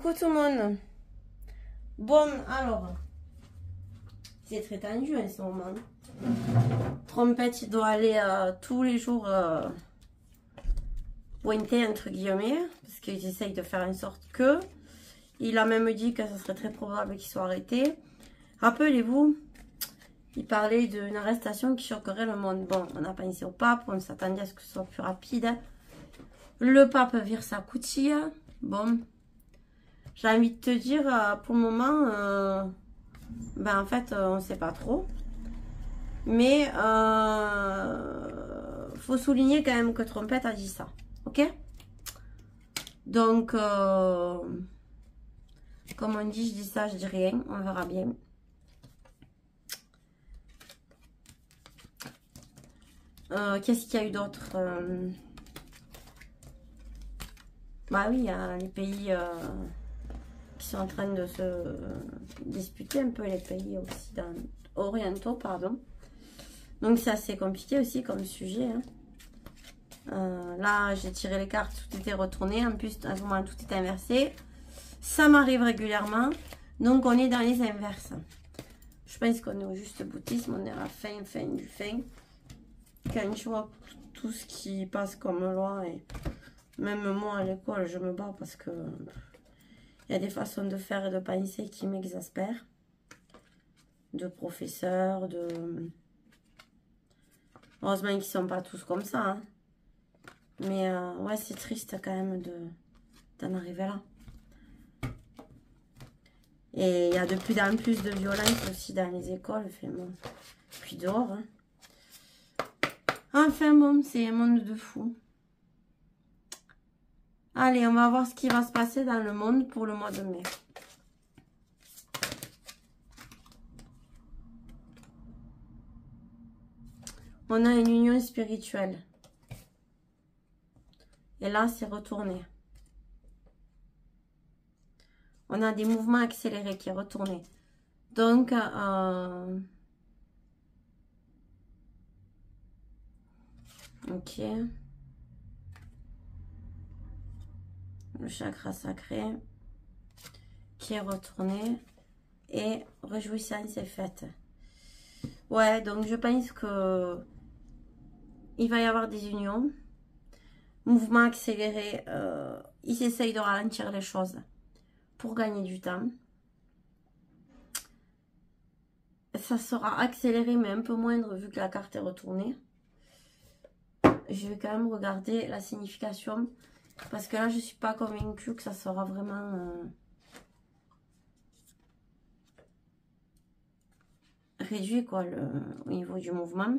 Coucou tout le monde. Bon, alors, c'est très tendu en ce moment. Trompette, il doit aller tous les jours pointer, entre guillemets, parce qu'ils essayent de faire en sorte que. Il a même dit que ce serait très probable qu'il soit arrêté. Rappelez-vous, il parlait d'une arrestation qui choquerait le monde. Bon, on a pensé au pape, on s'attendait à ce que ce soit plus rapide. Le pape vire sa coutille. Bon, j'ai envie de te dire, pour le moment, ben en fait, on ne sait pas trop. Mais faut souligner quand même que Trompette a dit ça. Ok? Donc, comme on dit, je dis ça, je dis rien. On verra bien. Qu'est-ce qu'il y a eu d'autre? Bah oui, il y a les pays qui sont en train de se disputer un peu, les pays orientaux, pardon. Donc c'est assez compliqué aussi comme sujet. Hein. Là, j'ai tiré les cartes, tout était retourné. En plus, à ce moment, tout est inversé. Ça m'arrive régulièrement. Donc, on est dans les inverses. Je pense qu'on est au juste boutisme. On est à la fin du fin. Quand je vois tout ce qui passe comme loi, et même moi à l'école, je me bats parce que il y a des façons de faire et de penser qui m'exaspèrent. De professeurs, heureusement qu'ils ne sont pas tous comme ça. Hein. Mais ouais, c'est triste quand même d'en arriver là. Et il y a de plus en plus de violence aussi dans les écoles. Enfin, bon. Puis dehors. Hein. Enfin bon, c'est un monde de fou. Allez, on va voir ce qui va se passer dans le monde pour le mois de mai. On a une union spirituelle. Et là, c'est retourné. On a des mouvements accélérés qui est retourné. Donc, ok. Le chakra sacré qui est retourné. Et réjouissance est faite. Ouais, donc je pense que il va y avoir des unions. Mouvement accéléré. Ils essayent de ralentir les choses pour gagner du temps. Ça sera accéléré, mais un peu moindre vu que la carte est retournée. Je vais quand même regarder la signification. Parce que là, je ne suis pas convaincue que ça sera vraiment réduit quoi, au niveau du mouvement.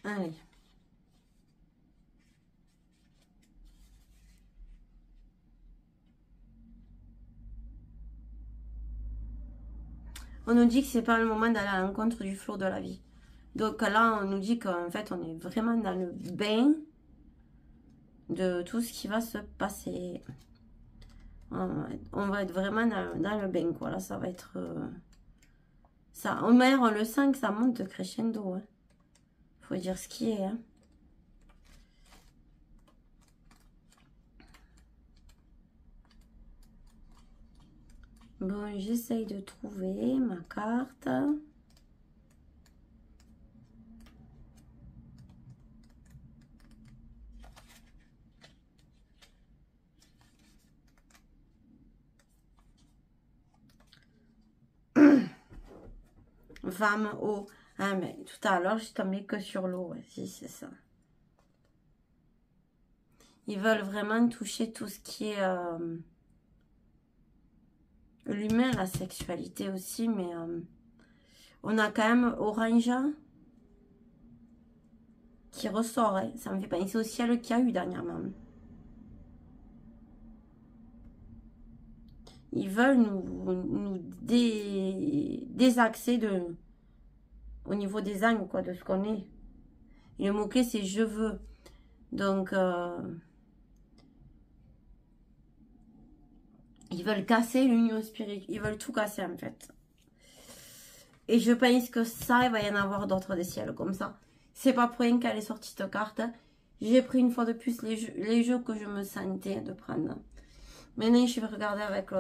Allez. On nous dit que c'est pas le moment d'aller à l'encontre du flot de la vie. Donc là, on nous dit qu'en fait, on est vraiment dans le bain de tout ce qui va se passer. On va être vraiment dans le bain, quoi. Là, ça va être... ça, on le sent que ça monte crescendo. Hein. Faut dire ce qui est. Hein. Bon, j'essaye de trouver ma carte. Femme, eau. Ah, mais tout à l'heure, je tombais que sur l'eau. Ouais, si, c'est ça. Ils veulent vraiment toucher tout ce qui est... l'humain, la sexualité aussi, mais on a quand même Orange qui ressort. Hein. Ça me fait penser au ciel qu'il y a eu dernièrement. Ils veulent nous désaxer au niveau des angles, quoi, de ce qu'on est. Et le mot-clé, c'est je veux. Donc, ils veulent casser l'union spirituelle. Ils veulent tout casser, en fait. Et je pense que ça, il va y en avoir d'autres des ciels comme ça. C'est pas pour rien qu'elle est sortie cette carte. J'ai pris une fois de plus les jeux que je me sentais de prendre. Maintenant, je vais regarder avec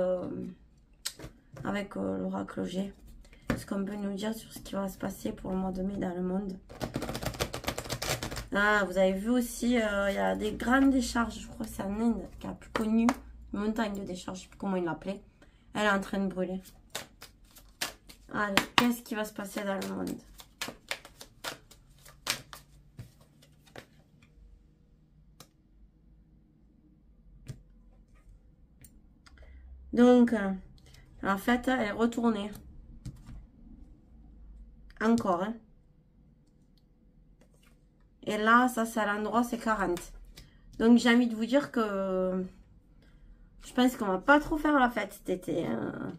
l'oracle G. Ce qu'on peut nous dire sur ce qui va se passer pour le mois de mai dans le monde. Ah, vous avez vu aussi, il y a des grandes décharges. Je crois que c'est en Inde qui est la plus connue. Montagne de décharge, je ne sais plus comment il l'appelait. Elle est en train de brûler. Allez, qu'est-ce qui va se passer dans le monde? Donc, en fait, elle est retournée. Encore, hein. Et là, ça, c'est à l'endroit, c'est 40. Donc, j'ai envie de vous dire que je pense qu'on va pas trop faire la fête cet été. Hein.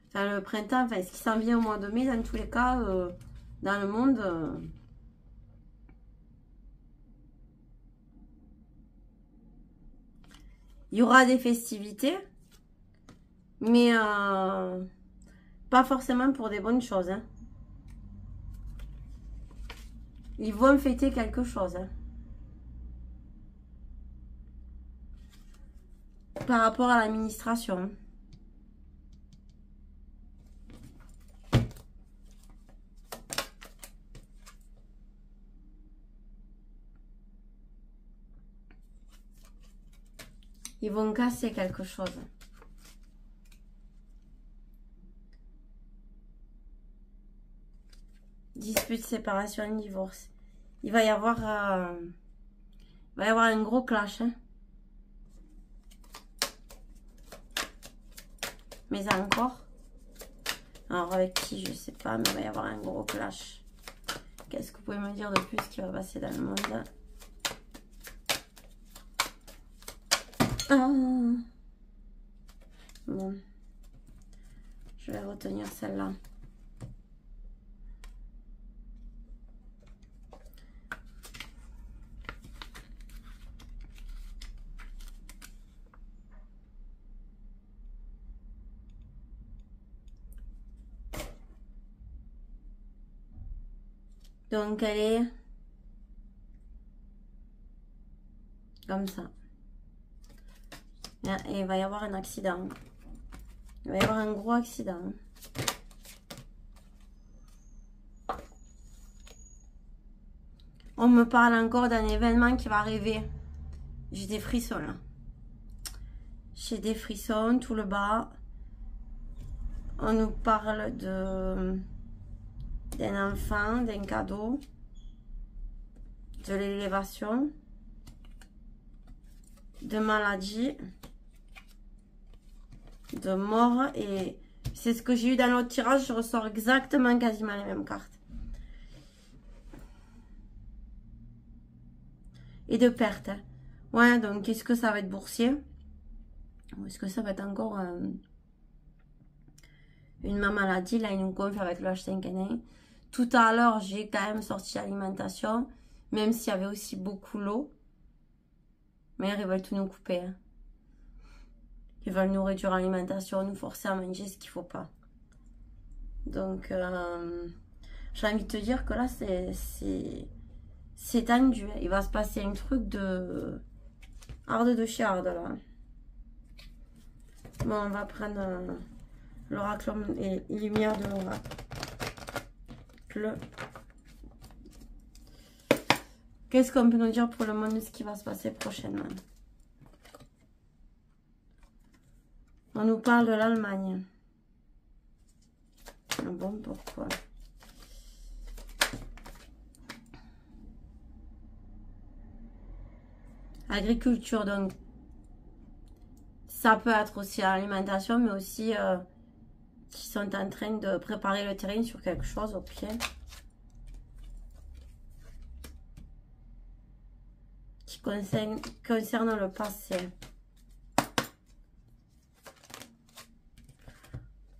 Enfin, le printemps, enfin, ce qui s'en vient au mois de mai, dans tous les cas, dans le monde. Il y aura des festivités, mais pas forcément pour des bonnes choses. Hein. Ils vont fêter quelque chose. Hein. Par rapport à l'administration. Ils vont casser quelque chose. Dispute, séparation, divorce. Il va y avoir un gros clash. Hein. Mais encore. Alors avec qui, je sais pas, mais il va y avoir un gros clash. Qu'est-ce que vous pouvez me dire de plus qui va passer dans le monde? Ah. Bon. Je vais retenir celle-là. Donc elle est comme ça. Et il va y avoir un accident. Il va y avoir un gros accident. On me parle encore d'un événement qui va arriver. J'ai des frissons là. J'ai des frissons tout le bas. On nous parle d'un enfant, d'un cadeau, de l'élévation, de maladie, de mort. Et c'est ce que j'ai eu dans l'autre tirage. Je ressors exactement quasiment les mêmes cartes. Et de perte. Hein. Ouais, donc est-ce que ça va être boursier? Ou est-ce que ça va être encore une maladie? Là, il nous confie avec le H5N1. Tout à l'heure, j'ai quand même sorti l'alimentation, même s'il y avait aussi beaucoup l'eau. Mais ils veulent tout nous couper. Hein. Ils veulent nous réduire l'alimentation, nous forcer à manger ce qu'il ne faut pas. Donc, j'ai envie de te dire que là, c'est tendu. Il va se passer un truc de hard de chez hard, là. Bon, on va prendre l'oracle et lumière de l'oracle. Qu'est-ce qu'on peut nous dire pour le monde de ce qui va se passer prochainement? On nous parle de l'Allemagne. Bon, pourquoi? Agriculture, donc ça peut être aussi l'alimentation, mais aussi qui sont en train de préparer le terrain sur quelque chose au pied. Qui concerne le passé.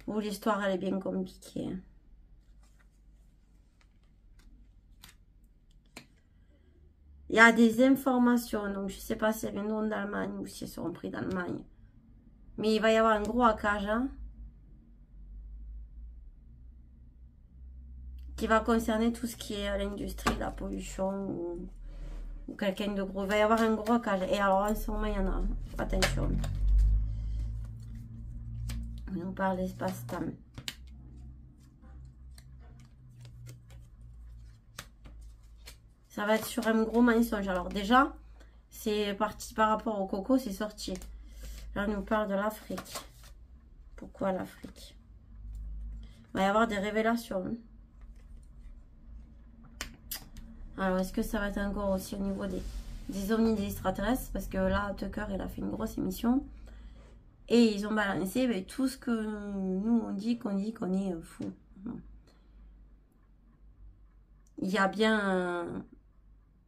Où l'histoire elle est bien compliquée. Il y a des informations, donc je ne sais pas si elles viendront d'Allemagne ou si elles seront prises d'Allemagne. Mais il va y avoir un gros hackage hein, qui va concerner tout ce qui est l'industrie, la pollution ou quelqu'un de gros. Il va y avoir un gros hackage. Et alors en ce moment, il y en a. Attention. On parle d'espace-temps. Ça va être sur un gros mensonge. Alors déjà, c'est parti par rapport au coco, c'est sorti. Là, on nous parle de l'Afrique. Pourquoi l'Afrique? Il va y avoir des révélations. Hein. Alors, est-ce que ça va être encore aussi au niveau des ovnis des extraterrestres? Parce que là, Tucker, il a fait une grosse émission. Et ils ont balancé mais tout ce que nous, on dit qu'on est fou. Il y a bien...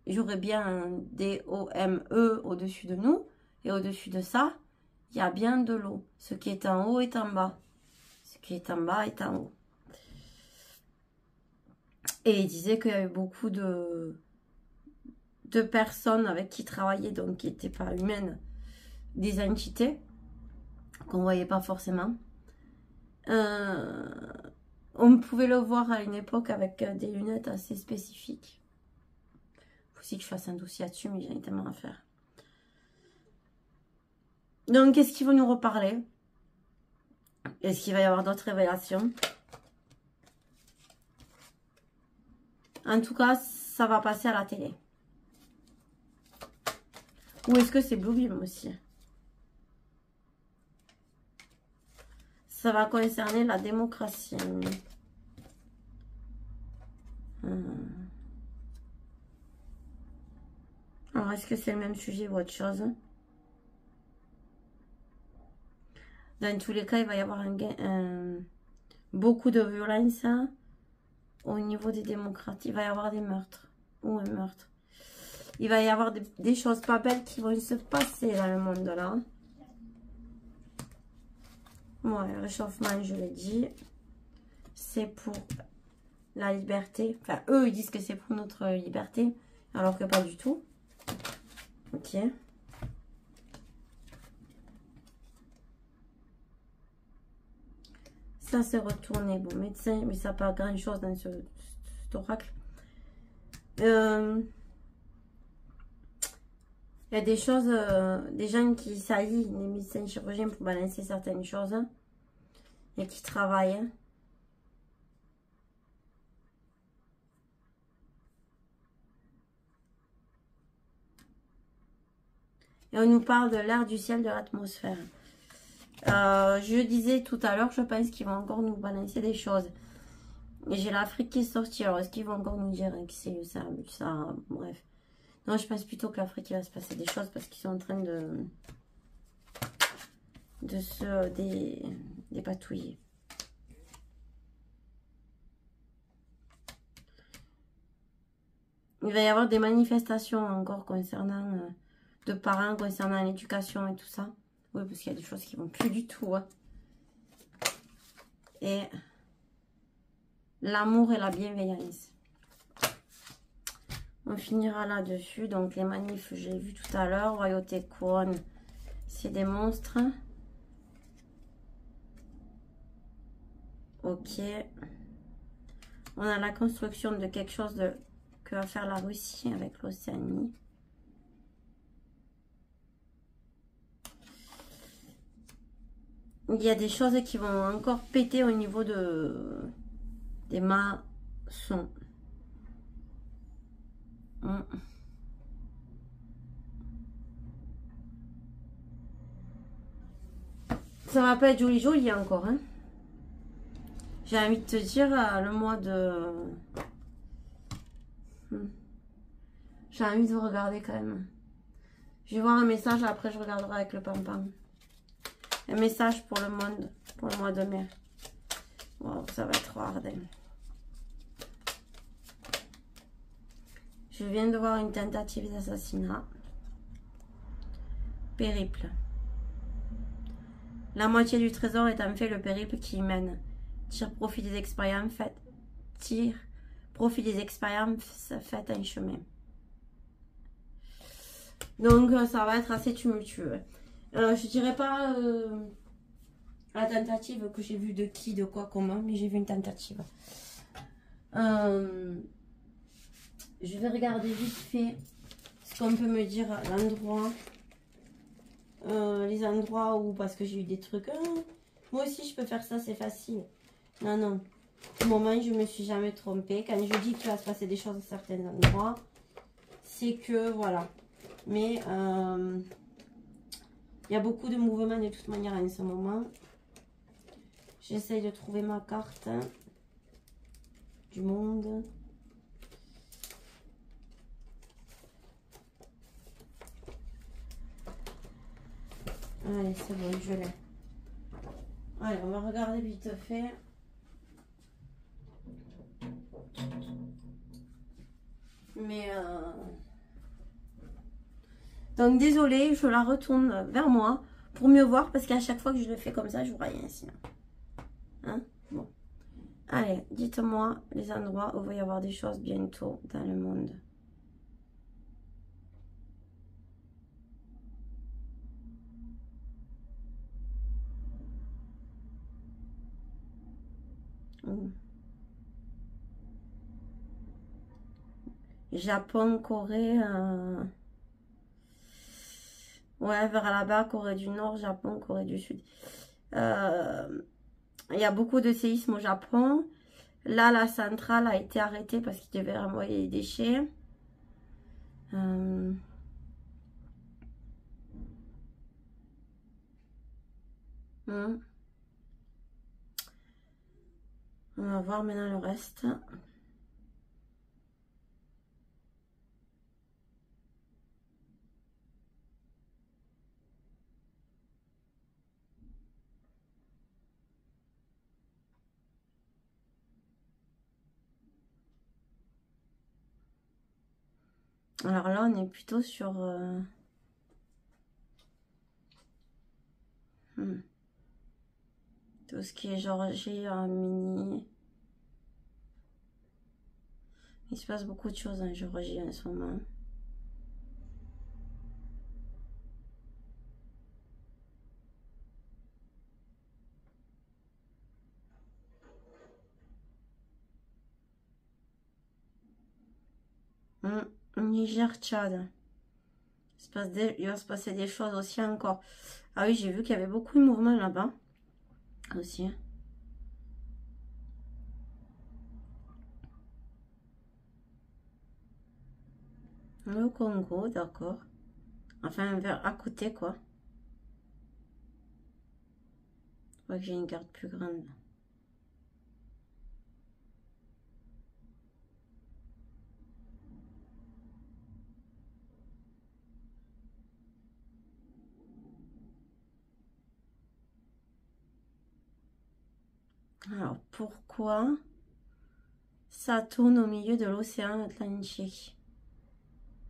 J'aurais bien des DOME au-dessus de nous. Et au-dessus de ça, il y a bien de l'eau. Ce qui est en haut est en bas. Ce qui est en bas est en haut. Et il disait qu'il y avait beaucoup de personnes avec qui il travaillait, donc qui n'étaient pas humaines, des entités qu'on ne voyait pas forcément. On pouvait le voir à une époque avec des lunettes assez spécifiques. Il faut aussi que je fasse un dossier là-dessus, mais j'ai tellement à faire. Donc, qu'est-ce qu'ils vont nous reparler? Est-ce qu'il va y avoir d'autres révélations? En tout cas, ça va passer à la télé. Ou est-ce que c'est Bluebeam aussi? Ça va concerner la démocratie. Alors, est-ce que c'est le même sujet ou autre chose? Dans tous les cas, il va y avoir beaucoup de violence hein, au niveau des démocrates. Il va y avoir des meurtres. Ou un meurtre. Il va y avoir des choses pas belles qui vont se passer dans le monde là. Ouais, le réchauffement, je l'ai dit. C'est pour la liberté. Enfin, eux, ils disent que c'est pour notre liberté. Alors que pas du tout. Ok. Ça s'est retourné. Bon, médecin, mais ça n'a pas grand chose dans cet oracle. Il y a des choses, des gens qui s'allient, les médecins chirurgiens, pour balancer certaines choses. Hein, et qui travaillent. Hein. Et on nous parle de l'air, du ciel, de l'atmosphère. Je disais tout à l'heure, je pense qu'ils vont encore nous balancer des choses. Et j'ai l'Afrique qui est sortie. Alors, est-ce qu'ils vont encore nous dire que c'est ça, bref. Non, je pense plutôt que l'Afrique, il va se passer des choses parce qu'ils sont en train de se dépatouiller. Il va y avoir des manifestations encore concernant de parents, concernant l'éducation et tout ça. Oui, parce qu'il y a des choses qui vont plus du tout. Hein. Et l'amour et la bienveillance. On finira là-dessus. Donc, les manifs, j'ai vu tout à l'heure. Royauté couronne, c'est des monstres. Ok. On a la construction de quelque chose que va faire la Russie avec l'Océanie. Il y a des choses qui vont encore péter au niveau des maçons. Ça va pas être joli encore. Hein. J'ai envie de te dire, le mois de... J'ai envie de regarder quand même. Je vais voir un message, après je regarderai avec le pam-pam. Un message pour le monde, pour le mois de mai. Wow, ça va être hard. Je viens de voir une tentative d'assassinat. Périple. La moitié du trésor est en fait le périple qui y mène. Tire profit des expériences faites. Tire profit des expériences faites en chemin. Donc, ça va être assez tumultueux. Je dirais pas la tentative que j'ai vue de qui, de quoi, comment, mais j'ai vu une tentative. Je vais regarder vite fait ce qu'on peut me dire à l'endroit. Les endroits où, parce que j'ai eu des trucs. Moi aussi, je peux faire ça, c'est facile. Non, non. Au moment, je me suis jamais trompée. Quand je dis qu'il va se passer des choses à certains endroits, c'est que, voilà. Mais, il y a beaucoup de mouvements de toute manière en ce moment. J'essaye de trouver ma carte du monde. Allez, c'est bon, je l'ai. Allez, on va regarder vite fait. Mais donc désolée, je la retourne vers moi pour mieux voir parce qu'à chaque fois que je le fais comme ça, je vois rien sinon. Hein? Bon. Allez, dites-moi les endroits où il va y avoir des choses bientôt dans le monde. Japon, Corée, ouais, vers là-bas, Corée du Nord, Japon, Corée du Sud. Il y a beaucoup de séismes au Japon. Là, la centrale a été arrêtée parce qu'il devait renvoyer les déchets. On va voir maintenant le reste. Alors là, on est plutôt sur... tout ce qui est Géorgie, Arménie. Il se passe beaucoup de choses en Géorgie en ce moment. Niger, Tchad. Il va se passer des choses aussi encore. Ah oui, j'ai vu qu'il y avait beaucoup de mouvements là-bas. Aussi. Le Congo, d'accord. Enfin, vers à côté, quoi. Je crois que j'ai une carte plus grande. Alors, pourquoi ça tourne au milieu de l'océan Atlantique?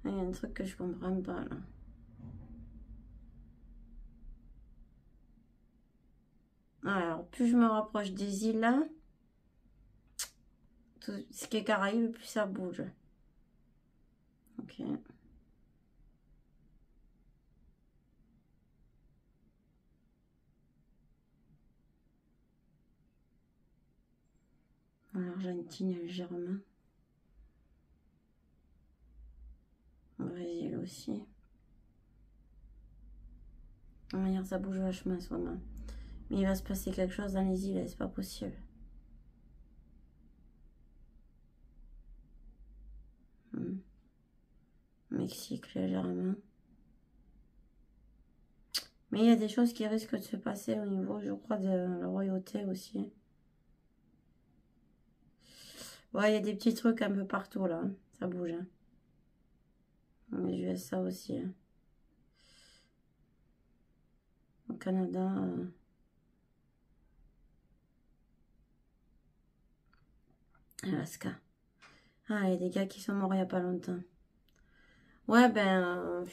Il y a un truc que je comprends pas, là. Alors, plus je me rapproche des îles, là, tout ce qui est Caraïbes, plus ça bouge. Ok. L'Argentine, le Germain. Le Brésil aussi. De manière, ça bouge vachement en ce moment. Mais il va se passer quelque chose dans les îles, c'est pas possible. Mexique, légèrement. Mais il y a des choses qui risquent de se passer au niveau, je crois, de la royauté aussi. Ouais, il y a des petits trucs un peu partout, là. Ça bouge. Hein. Les USA aussi. Hein. Au Canada... Alaska. Ah, il y a des gars qui sont morts il n'y a pas longtemps. Ouais, ben...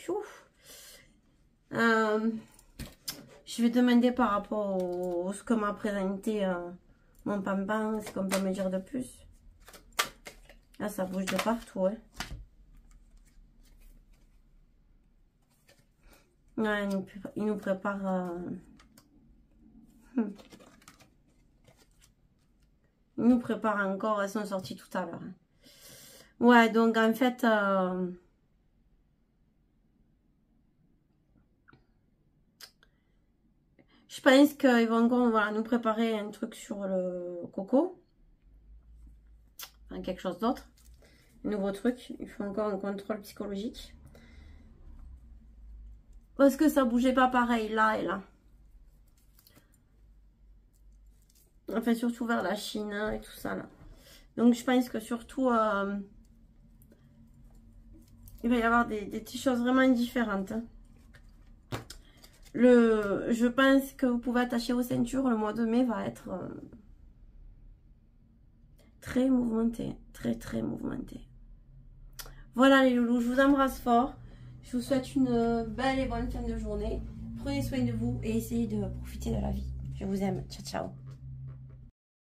je vais demander par rapport à ce que m'a présenté mon pampan, ce qu'on peut me dire de plus. Là, ça bouge de partout, ouais. Ouais, il nous prépare... Il nous prépare encore, elles sont sorties tout à l'heure. Ouais, donc en fait... je pense qu'ils vont encore voilà, nous préparer un truc sur le coco. Enfin, quelque chose d'autre. Un nouveau truc. Il faut encore un contrôle psychologique. Parce que ça bougeait pas pareil là et là. Enfin, surtout vers la Chine et tout ça là. Donc, je pense que surtout, il va y avoir des petites choses vraiment différentes. Hein. Je pense que vous pouvez attacher vos ceintures. Le mois de mai va être très mouvementé. Très, très mouvementé. Voilà les loulous, je vous embrasse fort. Je vous souhaite une belle et bonne fin de journée. Prenez soin de vous et essayez de profiter de la vie. Je vous aime. Ciao, ciao.